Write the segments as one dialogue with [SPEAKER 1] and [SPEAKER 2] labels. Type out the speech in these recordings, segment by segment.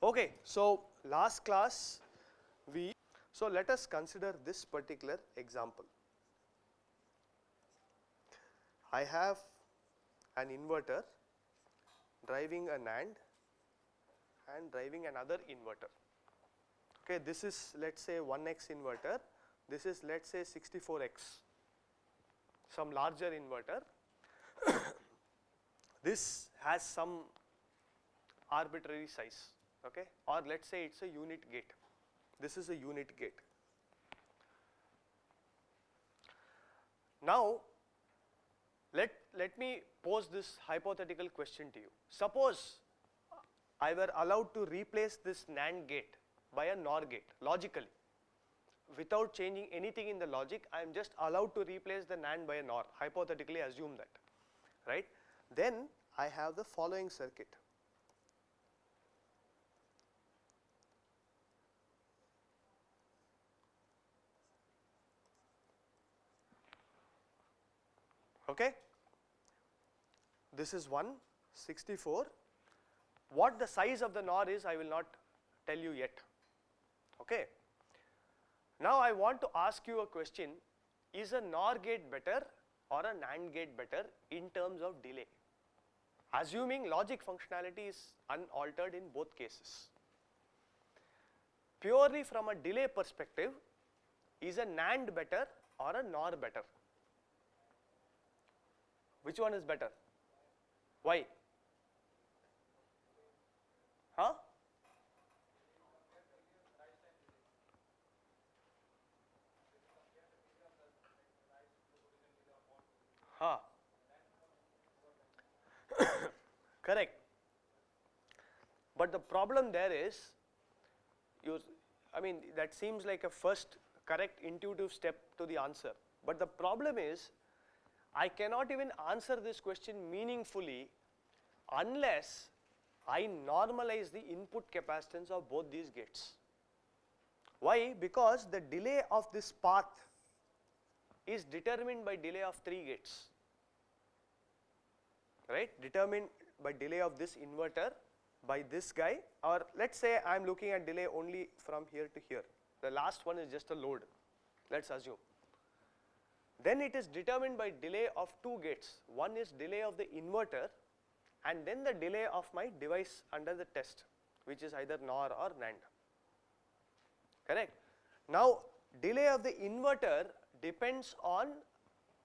[SPEAKER 1] Okay, so last class so let us consider this particular example. I have an inverter driving a NAND and driving another inverter. Okay, this is let us say 1x inverter, this is let us say 64x, some larger inverter. This has some arbitrary size, okay, or let us say it is a unit gate. This is a unit gate. Now let me pose this hypothetical question to you. Suppose I were allowed to replace this NAND gate by a NOR gate logically, without changing anything in the logic. I am just allowed to replace the NAND by a NOR, hypothetically assume that, right. Then I have the following circuit. Okay, this is 164. What the size of the NOR is, I will not tell you yet. Okay. Now I want to ask you a question: is a NOR gate better or a NAND gate better in terms of delay? Assuming logic functionality is unaltered in both cases. Purely from a delay perspective, is a NAND better or a NOR better? Which one is better? Why? Huh? Huh. Correct. But the problem there is, I mean, that seems like a first correct intuitive step to the answer. But the problem is, I cannot even answer this question meaningfully unless I normalize the input capacitance of both these gates. Why? Because the delay of this path is determined by delay of 3 gates, right? Determined by delay of this inverter, by this guy, or let us say I am looking at delay only from here to here. The last one is just a load, let us assume. Then it is determined by delay of 2 gates. One is delay of the inverter and then the delay of my device under the test, which is either NOR or NAND. Correct? Now delay of the inverter depends on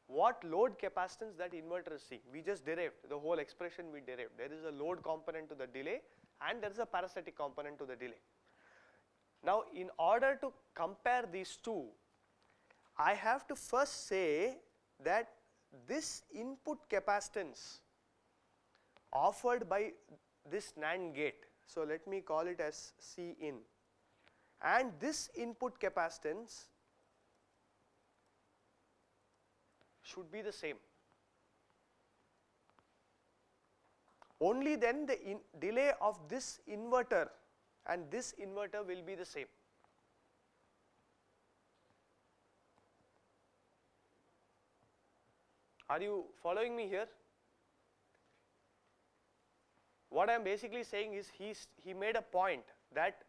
[SPEAKER 1] what load capacitance that inverter is seeing. We just derived the whole expression, we derived. There is a load component to the delay and there is a parasitic component to the delay. Now in order to compare these two, I have to first say that this input capacitance offered by this NAND gate, so let me call it as C in, and this input capacitance should be the same. Only then the delay of this inverter and this inverter will be the same. Are you following me here? What I am basically saying is he made a point that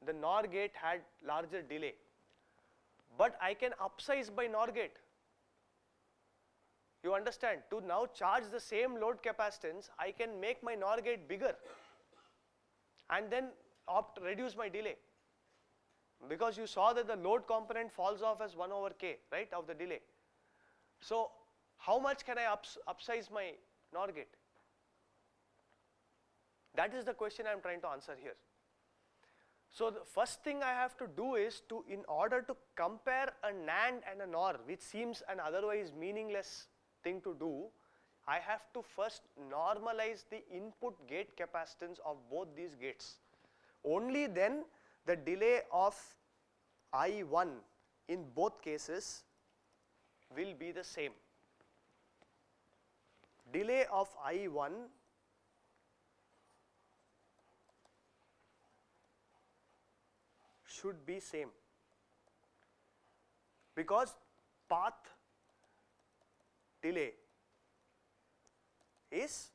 [SPEAKER 1] the NOR gate had larger delay, but I can upsize by NOR gate. You understand? To now charge the same load capacitance, I can make my NOR gate bigger and then reduce my delay, because you saw that the load component falls off as 1 over k, right, of the delay. So how much can I upsize my NOR gate? That is the question I am trying to answer here. So the first thing I have to do is in order to compare a NAND and a NOR, which seems an otherwise meaningless thing to do, I have to first normalize the input gate capacitance of both these gates. Only then the delay of I1 in both cases will be the same. Delay of I1 should be same, because path delay is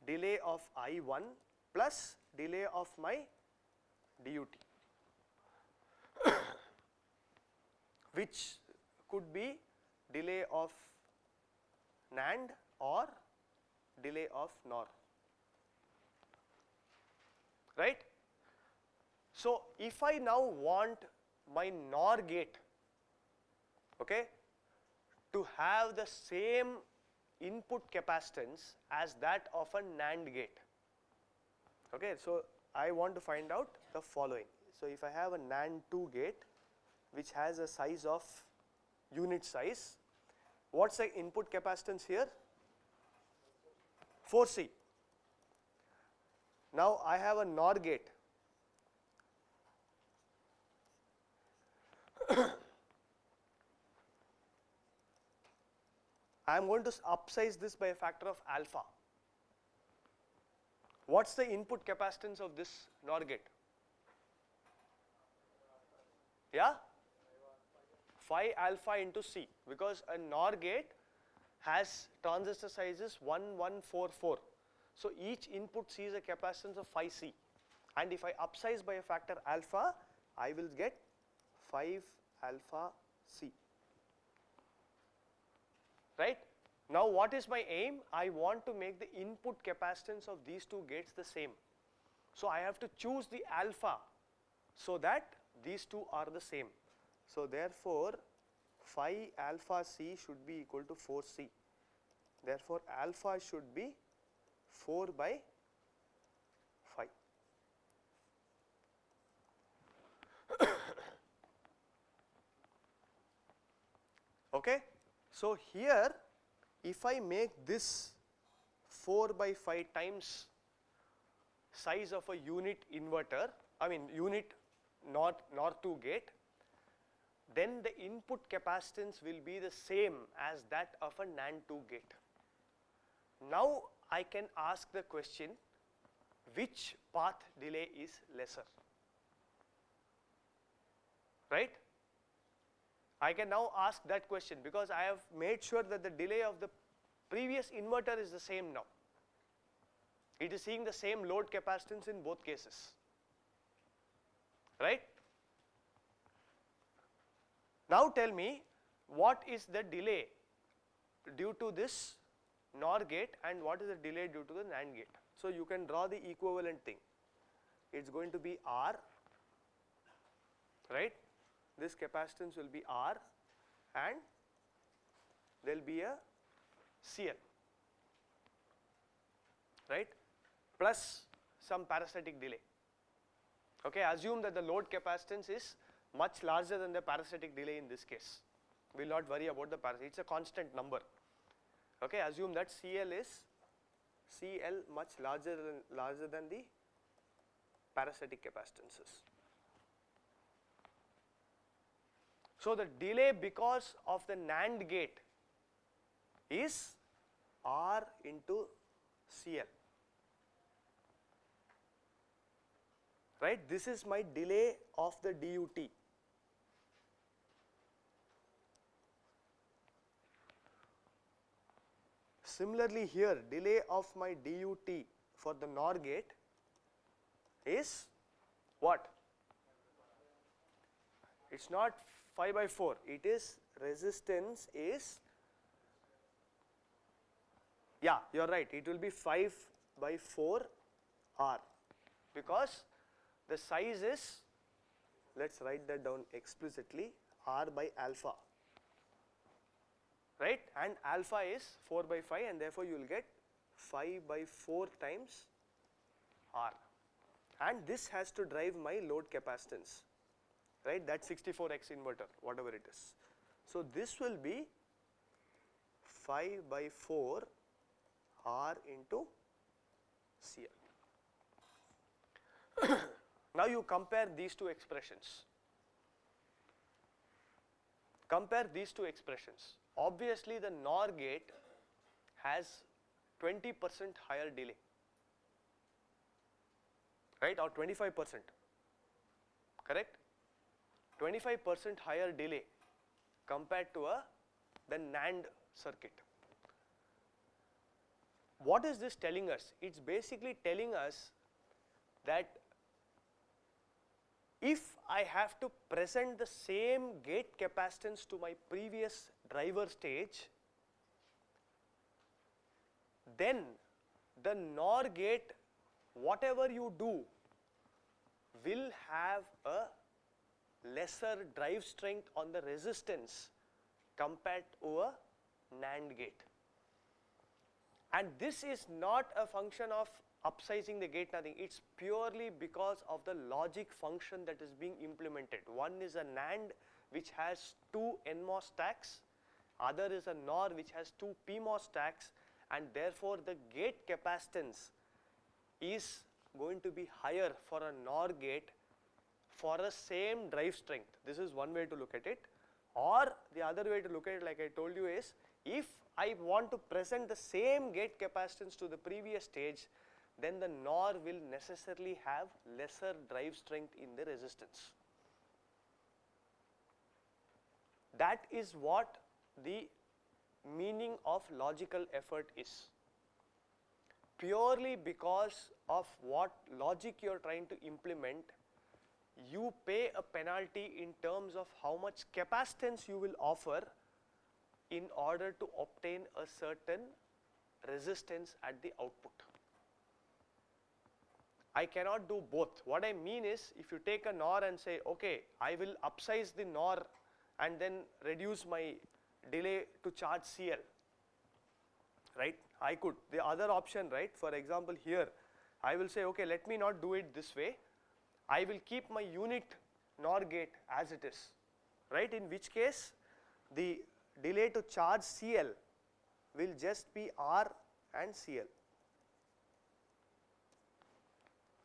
[SPEAKER 1] delay of I1 plus delay of my DUT, which could be delay of NAND or delay of NOR, right? So if I now want my NOR gate, okay, to have the same input capacitance as that of a NAND gate, okay, so I want to find out the following. So if I have a NAND 2 gate which has a size of unit size, what's the input capacitance here? 4C. Now I have a NOR gate. I am going to upsize this by a factor of alpha. What's the input capacitance of this NOR gate? Yeah? 5 alpha into C, because a NOR gate has transistor sizes 1144. So each input sees a capacitance of 5C, and if I upsize by a factor alpha, I will get 5 alpha C. Right? Now what is my aim? I want to make the input capacitance of these two gates the same. So I have to choose the alpha so that these two are the same. So therefore 5 alpha C should be equal to 4C. Therefore alpha should be 4 by 5. Okay. So here if I make this 4 by 5 times size of a unit inverter, I mean unit NOR 2 gate, then the input capacitance will be the same as that of a NAND 2 gate. Now I can ask the question, which path delay is lesser? Right? I can now ask that question because I have made sure that the delay of the previous inverter is the same now. It is seeing the same load capacitance in both cases. Right? Now tell me, what is the delay due to this NOR gate and what is the delay due to the NAND gate? So you can draw the equivalent thing. It's going to be R, right? This capacitance will be R and there will be a CL, right, plus some parasitic delay. Okay, assume that the load capacitance is much larger than the parasitic delay in this case. We will not worry about the parasitic, it's a constant number. Okay, assume that CL is much larger than the parasitic capacitances. So the delay because of the NAND gate is R into CL. Right? This is my delay of the DUT. Similarly here, delay of my DUT for the NOR gate is what? It's not 5 by 4, it is resistance is, yeah, you are right, it will be 5 by 4 R because the size is, let us write that down explicitly, R by alpha, right, and alpha is 4 by 5 and therefore you will get 5 by 4 times R, and this has to drive my load capacitance, right, that 64x inverter, whatever it is. So this will be 5 by 4 R into CL. Now you compare these two expressions. Compare these two expressions. Obviously the NOR gate has 20% higher delay, right, or 25%, correct? 25% higher delay compared to the NAND circuit. What is this telling us? It's basically telling us that if I have to present the same gate capacitance to my previous driver stage, then the NOR gate, whatever you do, will have a lesser drive strength on the resistance compared to a NAND gate. And this is not a function of upsizing the gate, nothing. It's purely because of the logic function that is being implemented. One is a NAND which has 2 NMOS stacks, other is a NOR which has 2 PMOS stacks, and therefore the gate capacitance is going to be higher for a NOR gate for a same drive strength. This is one way to look at it. Or the other way to look at it, like I told you, is if I want to present the same gate capacitance to the previous stage, then the NOR will necessarily have lesser drive strength in the resistance. That is what the meaning of logical effort is. Purely because of what logic you are trying to implement, you pay a penalty in terms of how much capacitance you will offer in order to obtain a certain resistance at the output. I cannot do both. What I mean is, if you take a NOR and say, okay, I will upsize the NOR and then reduce my delay to charge CL, right? I could. The other option, right, for example here, I will say, okay, let me not do it this way. I will keep my unit NOR gate as it is, right? In which case, the delay to charge CL will just be R and CL,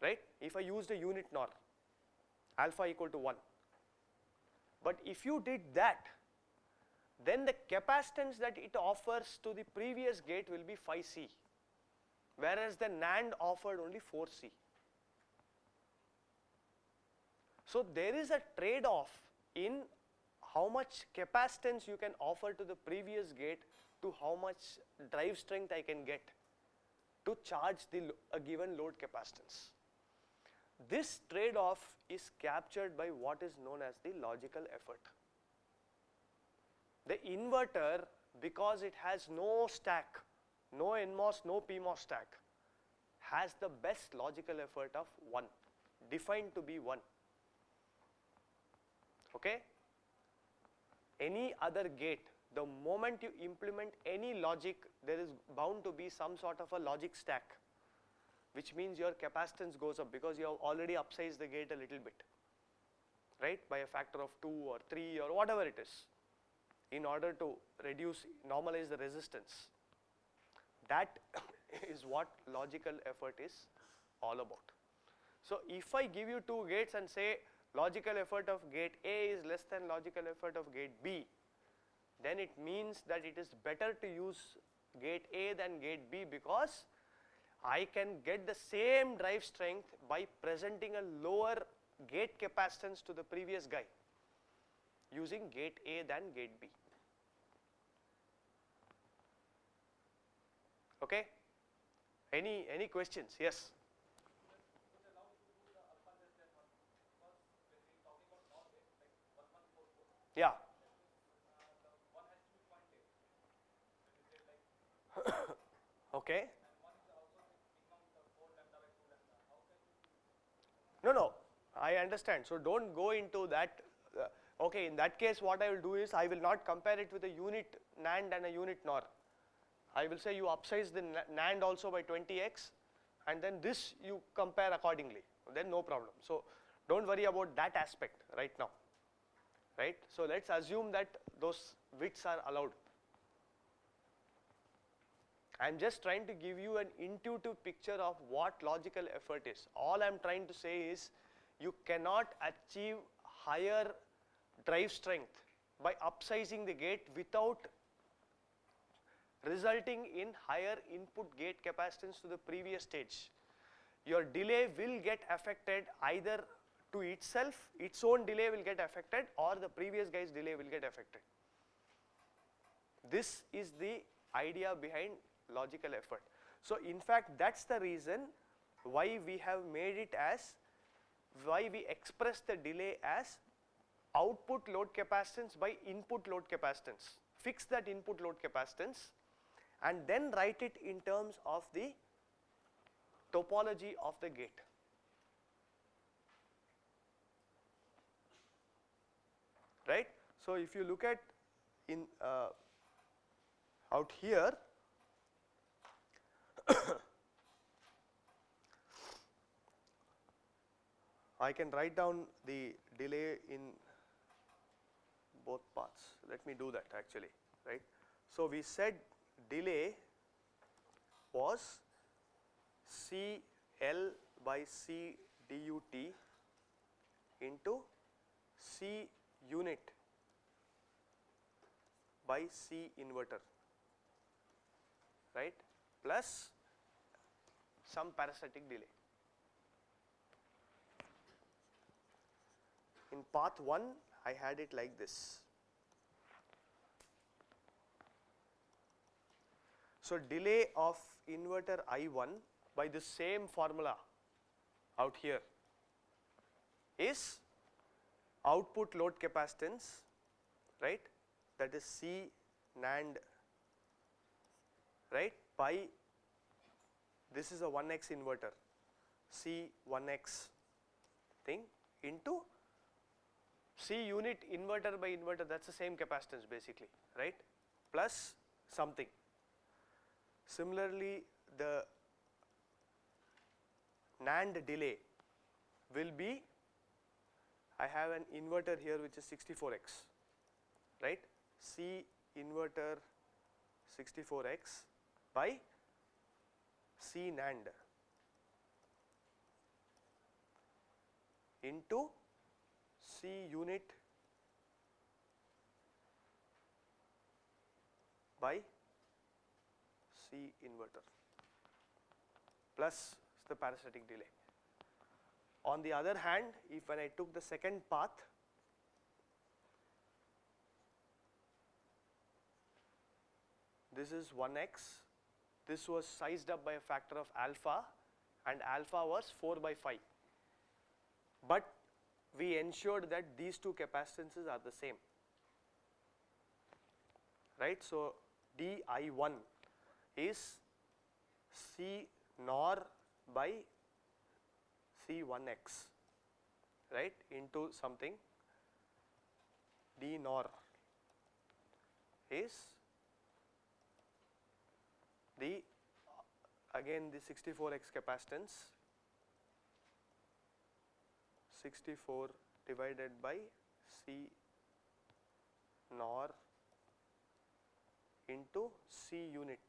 [SPEAKER 1] right? If I used a unit NOR, alpha equal to 1. But if you did that, then the capacitance that it offers to the previous gate will be 5C, whereas the NAND offered only 4C. So there is a trade-off in how much capacitance you can offer to the previous gate to how much drive strength I can get to charge a given load capacitance. This trade-off is captured by what is known as the logical effort. The inverter, because it has no stack, no NMOS, no PMOS stack, has the best logical effort of 1, defined to be 1. Okay? Any other gate, the moment you implement any logic, there is bound to be some sort of a logic stack, which means your capacitance goes up because you have already upsized the gate a little bit, right, by a factor of 2 or 3 or whatever it is, in order to normalize the resistance. That is what logical effort is all about. So if I give you 2 gates and say logical effort of gate A is less than logical effort of gate B, then it means that it is better to use gate A than gate B, because I can get the same drive strength by presenting a lower gate capacitance to the previous guy using gate A than gate B. Okay? Any questions? Yes. Yeah. Okay. No, I understand. So don't go into that. Okay, in that case, what I will do is I will not compare it with a unit NAND and a unit NOR. I will say you upsize the NAND also by 20x, and then this you compare accordingly. Then no problem. So don't worry about that aspect right now. Right? So let's assume that those widths are allowed. I am just trying to give you an intuitive picture of what logical effort is. All I am trying to say is you cannot achieve higher drive strength by upsizing the gate without resulting in higher input gate capacitance to the previous stage. Your delay will get affected either to itself, its own delay will get affected, or the previous guy's delay will get affected. This is the idea behind logical effort. So in fact, that's the reason why we have made it as why we express the delay as output load capacitance by input load capacitance. Fix that input load capacitance and then write it in terms of the topology of the gate. Right? So if you look at in out here, I can write down the delay in both paths. Let me do that actually, right? So we said delay was CL by C DUT into C unit by C inverter, right, plus some parasitic delay. In path 1 I had it like this. So delay of inverter I1 by the same formula out here is output load capacitance, right, that is C NAND, right, by this is a 1x inverter, C 1x thing into C unit inverter by inverter, that's the same capacitance basically, right, plus something. Similarly, the NAND delay will be, I have an inverter here which is 64x, right, C inverter 64x by C NAND into C unit by C inverter plus the parasitic delay. On the other hand, if when I took the second path, this is 1x, this was sized up by a factor of alpha and alpha was 4 by 5, but we ensured that these two capacitances are the same, right. So dI1 is C NOR by C1x, right, into something, D NOR is the again the 64x capacitance, 64 divided by C NOR into C unit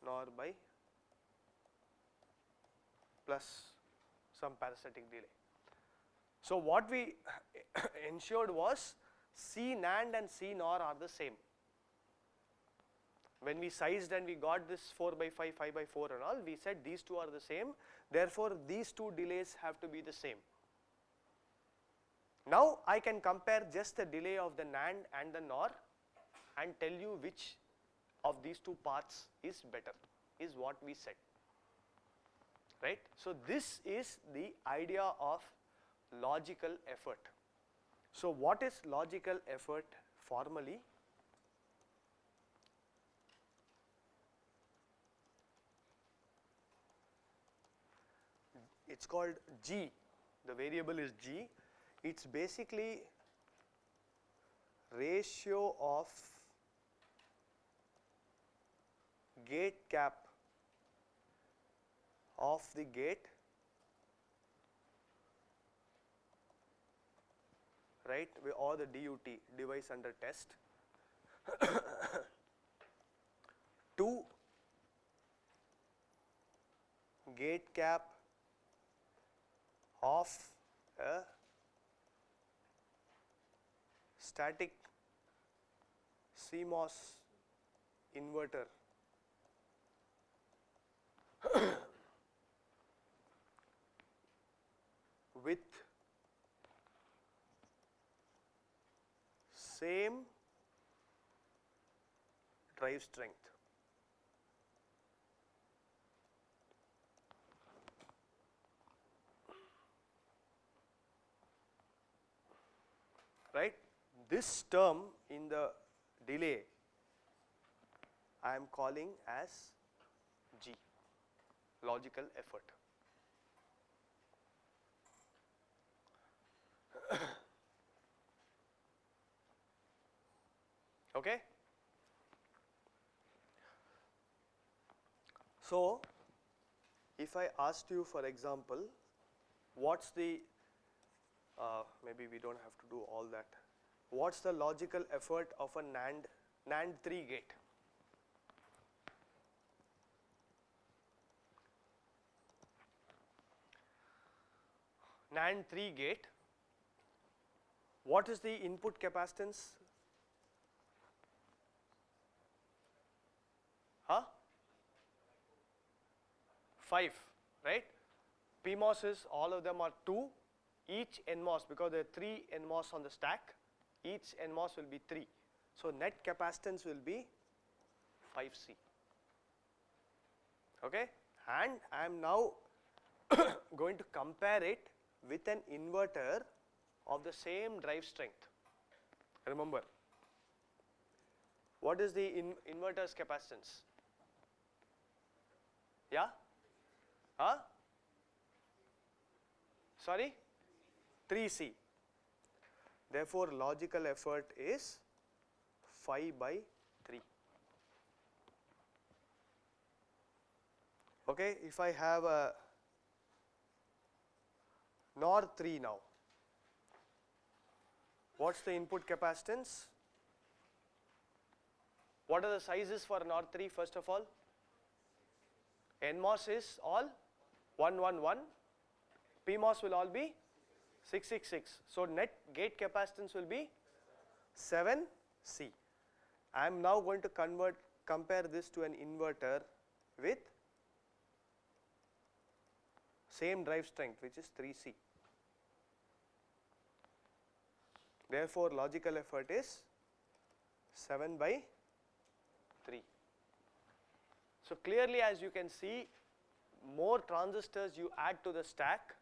[SPEAKER 1] NOR by plus some parasitic delay. So what we ensured was C NAND and C NOR are the same. When we sized and we got this 4 by 5, 5 by 4 and all, we said these two are the same, therefore these two delays have to be the same. Now I can compare just the delay of the NAND and the NOR and tell you which of these two paths is better, is what we said, right. So this is the idea of logical effort. So what is logical effort formally? It's called G, the variable is G. It's basically ratio of gate cap of the gate, right, or the DUT, device under test, to gate cap of a static CMOS inverter with same drive strength. right? This term in the delay I am calling as G, logical effort. Okay? So, if I asked you, for example, what's the, maybe we don't have to do all that, what's the logical effort of a NAND 3 gate? NAND 3 gate, what is the input capacitance? Huh? 5, right? PMOS is, all of them are 2, each NMOS, because there are 3 NMOS on the stack, each NMOS will be 3. So net capacitance will be 5C. Okay? And I am now going to compare it with an inverter of the same drive strength. Remember, what is the inverter's capacitance? Yeah? Huh? Sorry? 3C. Therefore, logical effort is 5 by 3. Okay, if I have a NOR 3 now, what's the input capacitance? What are the sizes for NOR 3 first of all? NMOS is all 111, PMOS will all be 666. So net gate capacitance will be 7C. I am now going to compare this to an inverter with same drive strength, which is 3C. Therefore, logical effort is 7 by 3. So clearly, as you can see, more transistors you add to the stack,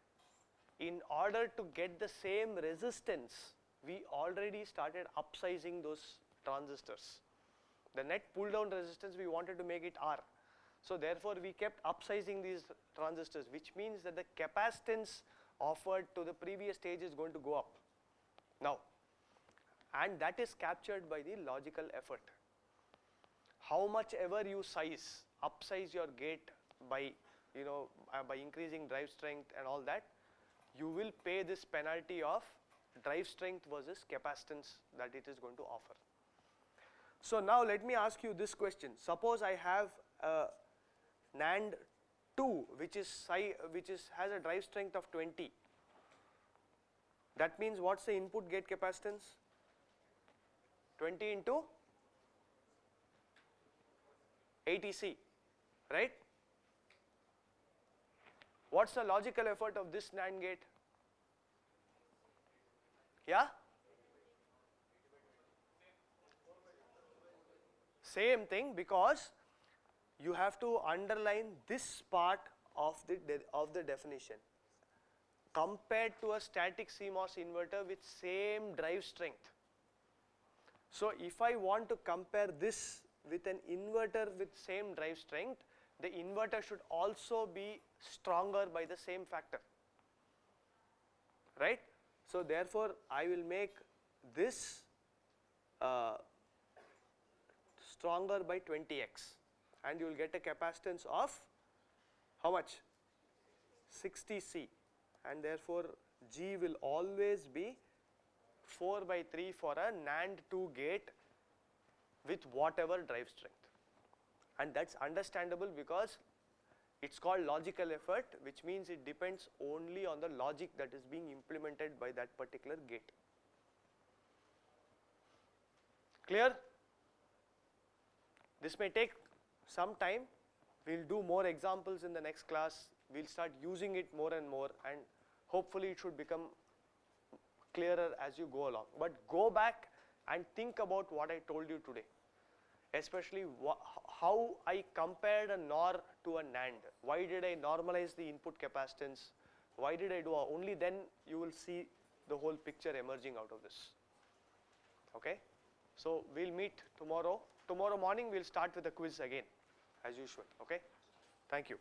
[SPEAKER 1] in order to get the same resistance, we already started upsizing those transistors. The net pull down resistance, we wanted to make it R. So therefore, we kept upsizing these transistors, which means that the capacitance offered to the previous stage is going to go up now, and that is captured by the logical effort. How much ever you upsize your gate by, by increasing drive strength and all that, you will pay this penalty of drive strength versus capacitance that it is going to offer. So now let me ask you this question. Suppose I have a NAND 2 which has a drive strength of 20. That means what's the input gate capacitance? 20 into 80C, right? What's the logical effort of this NAND gate? Yeah? Same thing, because you have to underline this part of the definition. Compared to a static CMOS inverter with same drive strength. So if I want to compare this with an inverter with same drive strength, the inverter should also be stronger by the same factor, right? So therefore, I will make this stronger by 20x, and you will get a capacitance of how much? 60C, and therefore G will always be 4 by 3 for a NAND 2 gate with whatever drive strength. And that's understandable because it's called logical effort, which means it depends only on the logic that is being implemented by that particular gate. Clear? This may take some time. We'll do more examples in the next class. We'll start using it more and more, and hopefully it should become clearer as you go along. But go back and think about what I told you today, especially how I compared a NOR to a NAND. Why did I normalize the input capacitance? Why did I do? Only then you will see the whole picture emerging out of this. Okay, so we'll meet tomorrow. Tomorrow morning we'll start with the quiz again, as usual. Okay, thank you.